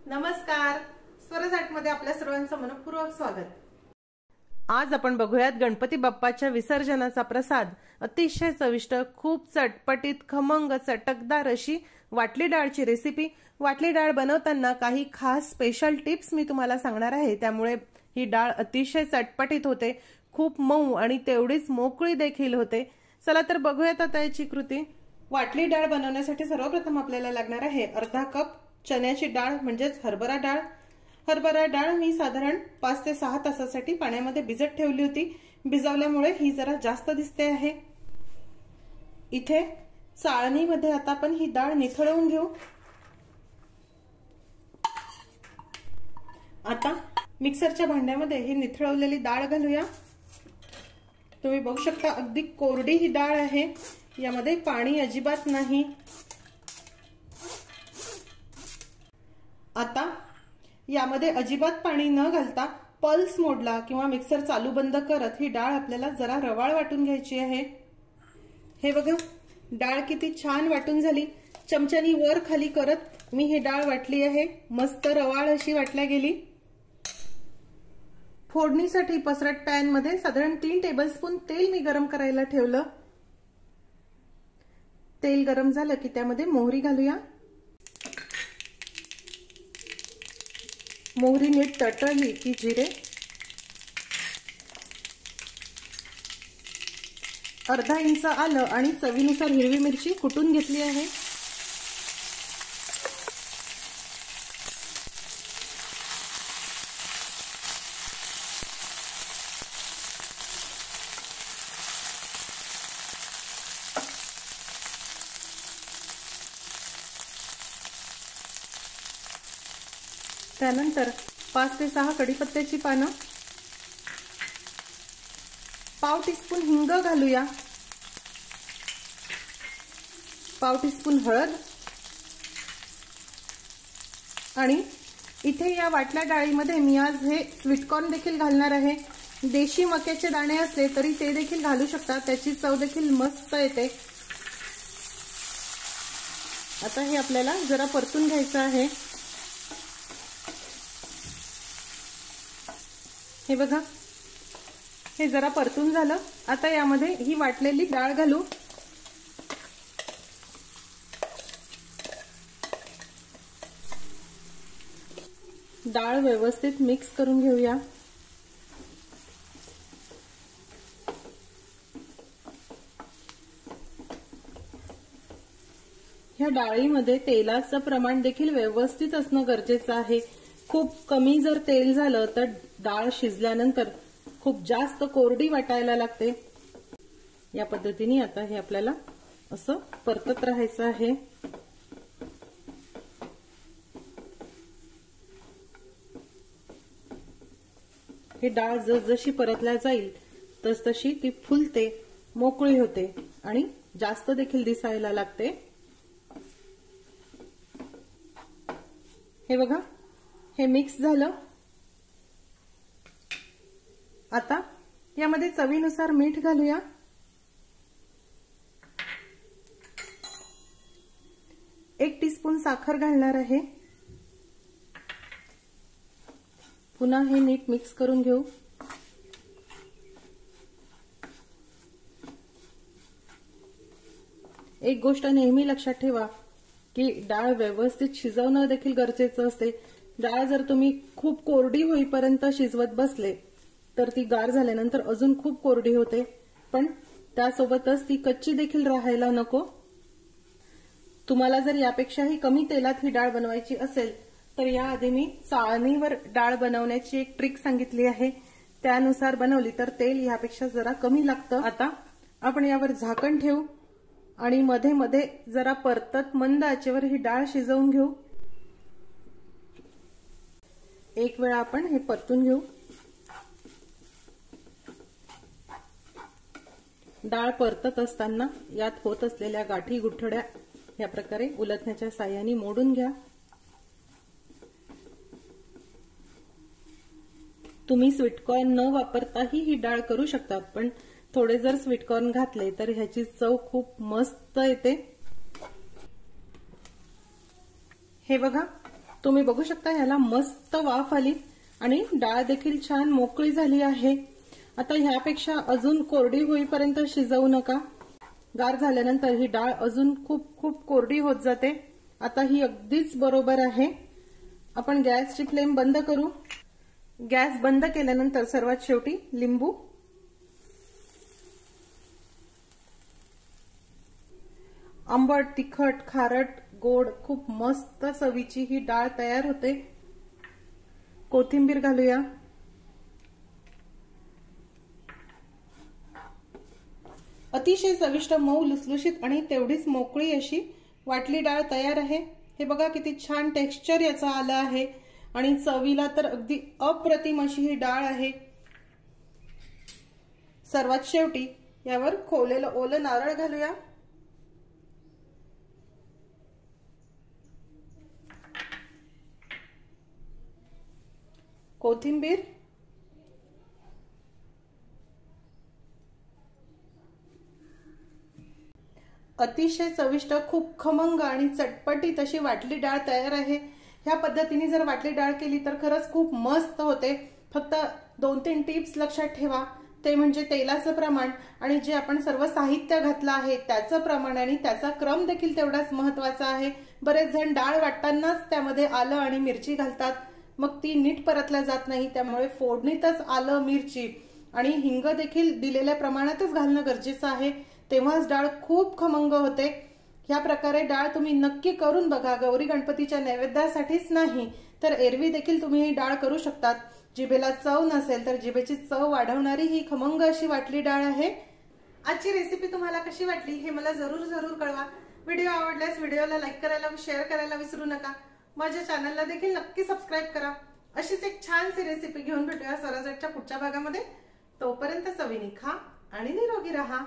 नमस्कार, स्वरजाटमध्ये आपल्या सर्वांचं मनपूर्वक स्वागत। आज आपण बघूयात गणपती बाप्पाच्या विसर्जनाचा प्रसाद अतिशय चविष्ट, खूप चटपटीत, खमंग, चटकदार अशी वाटली डाळची रेसिपी। वाटली डाळ बनवताना काही खास स्पेशल टिप्स मी तुम्हाला सांगणार आहे, त्यामुळे ही डाळ अतिशय चटपटीत होते, खूप मऊ आणि तेवढीच मोकळी देखील होते। चला तर बघूयात आता याची कृती। वाटली डाळ बनवण्यासाठी सर्वप्रथम आपल्याला लागणार आहे अर्धा कप चण्याची डाळ म्हणजेच हरभरा डाळ। हरभरा डाळ मी साधारण 5 ते 6 तासासाठी पाण्यामध्ये भिजत ठेवली होती। भिजवल्यामुळे ही जरा जास्त दिसते आहे। इथे चाळणीमध्ये आता आपण ही डाळ निथळवून घेऊ। आता मिक्सरच्या भांड्यामध्ये ही निथळवलेली डाळ घालूया। तुम्ही बघू शकता अगदी कोरडी ही डाळ आहे, यामध्ये पाणी अजिबात नाही। आता यामध्ये अजिबात पाणी न घालता पल्स मोडला किंवा मिक्सर चालू बंद करत ही डाळ आपल्याला जरा रवाळ वाटून घ्यायची आहे। हे बघा, डाळ किती छान वाटून झाली। चमच्यानी वर खाली करत मी ही डाळ वाटली आहे, मस्त रवाळ अशी वाटल्या गेली। फोडणीसाठी पसरट पॅन मध्ये साधारण 3 टेबलस्पून तेल मी गरम करायला ठेवलं। तेल गरम झालं की त्यामध्ये मोहरी घालूया। मोहरी नीट तळतळली की जिरे, अर्धा इंच आलं आणि चवीनुसार हिरवी मिरची कुटून घेतली आहे। त्यानंतर 5 ते 6 कढीपत्त्याची पानं, पाव टीस्पून हिंग घालूया, पाव टीस्पून हळद आणि इथे या वाटल्या डाळीमध्ये मी आज हे स्वीटकॉर्न देखील घालणार आहे। देशी मक्याचे दाणे असले तरी ते देखील घालू शकता, त्याची चव देखील मस्त येते। आता हे आपल्याला जरा परतून घ्यायचं आहे। हे बघा, हे जरा परतून झालं। आता यामध्ये ही वाटलेली डाळ घालू। डाळ व्यवस्थित मिक्स करून घेऊया। ह्या डाळीमध्ये तेलाचं प्रमाण देखील व्यवस्थित असणं गरजेचं आहे। खूप कमी जर तेल झालं तर डाळ शिजल्यानंतर खूप जास्त कोरडी वाटायला लागते। या पद्धतीने आता हे आपल्याला असं परतत राहायचं आहे। ही डाळ जसजशी परतल्या जाईल तसतशी ती फुलते, मोकळी होते आणि जास्त देखील दिसायला लागते। हे बघा, हे मिक्स झालं। आता यामध्ये चवीनुसार मीठ घालूया। एक टीस्पून साखर घालणार आहे। पुन्हा हे नीट मिक्स करून घेऊ। एक गोष्ट नेहमी लक्षात ठेवा की डाळ व्यवस्थित शिजवणं देखील गरजेचं असते। डाळ जर तुम्ही खूप कोरडी होईपर्यंत शिजवत बसले तर ती गार झाल्यानंतर अजून खूप कोरडी होते, पण त्यासोबतच ती कच्ची देखील राहायला नको। तुम्हाला जर यापेक्षाही कमी तेलात ही डाळ बनवायची असेल तर याआधी मी चाळणीवर डाळ बनवण्याची एक ट्रिक सांगितली आहे, त्यानुसार बनवली तर तेल यापेक्षा जरा कमी लागतं। आता आपण यावर झाकण ठेवू आणि मध्ये मध्ये जरा परतत मंद आचेवर ही डाळ शिजवून घेऊ। एक वेळा आपण हे परतून घेऊ। डाळ परतत असताना यात होत असलेल्या गाठी गुठळ्या या प्रकारे उलटण्याच्या साहाय्याने मोडून घ्या। तुम्ही स्वीटकॉर्न न वापरताही ही डाळ करू शकता, पण थोडे जर स्वीटकॉर्न घातले तर ह्याची चव खूप मस्त येते। हे बघा, तुम्ही बघू शकता ह्याला मस्त वाफ आली आणि डाळ देखील छान मोकळी झाली आहे। आता ह्यापेक्षा अजून कोरडी होईपर्यंत शिजवू नका। गार झाल्यानंतर ही डाळ अजून खूप खूप कोरडी होत जाते। आता ही अगदीच बरोबर आहे। आपण गॅसची फ्लेम बंद करू। गॅस बंद केल्यानंतर सर्वात शेवटी लिंबू, आंबट, तिखट, खारट, गोड खूप मस्त चवीची ही डाळ तयार होते। कोथिंबीर घालूया। अतिशय चविष्ट, मऊ, लुसलुशीत आणि तेवढीच मोकळी अशी वाटली डाळ तयार आहे। हे बघा किती छान टेक्स्चर याचं आलं आहे आणि चवीला तर अगदी अप्रतिम अशी ही डाळ आहे। सर्वात शेवटी यावर खोवलेलं ओलं नारळ घालूया। कोथिंबीर, अतिशय चविष्ट, खूप खमंग आणि चटपटीत अशी वाटली डाळ तयार आहे। ह्या पद्धतीने जर वाटली डाळ केली तर खरंच खूप मस्त होते। फक्त 2-3 टिप्स लक्षात ठेवा, ते म्हणजे तेलाचं प्रमाण आणि जे आपण सर्व साहित्य घातलं आहे त्याचं प्रमाण आणि त्याचा क्रम देखील तेवढाच महत्त्वाचा आहे। बरेच जण डाळ वाटतानाच त्यामध्ये आलं आणि मिरची घालतात, मग ती नीट परतल्या जात नाही। त्यामुळे फोडणीतच आलं, मिरची आणि हिंग देखील दिलेल्या प्रमाणातच घालणं गरजेचं आहे, तेव्हाच डाळ खूप खमंग होते। ह्या प्रकारे डाळ तुम्ही नक्की करून बघा। गौरी गणपतीच्या नैवेद्यासाठीच नाही तर एरवी देखील तुम्ही ही डाळ करू शकतात। जिभेला चव नसेल तर जिभेची चव वाढवणारी ही खमंग अशी वाटली डाळ आहे। आजची रेसिपी तुम्हाला कशी वाटली हे मला जरूर कळवा। व्हिडिओ आवडल्यास व्हिडिओला लाईक करायला व शेअर करायला विसरू नका। माझ्या चॅनलला देखील नक्की सबस्क्राईब करा। अशीच एक छानशी रेसिपी घेऊन भेटूया स्वराजच्या पुढच्या भागामध्ये। तोपर्यंत चवीने खा आणि निरोगी राहा।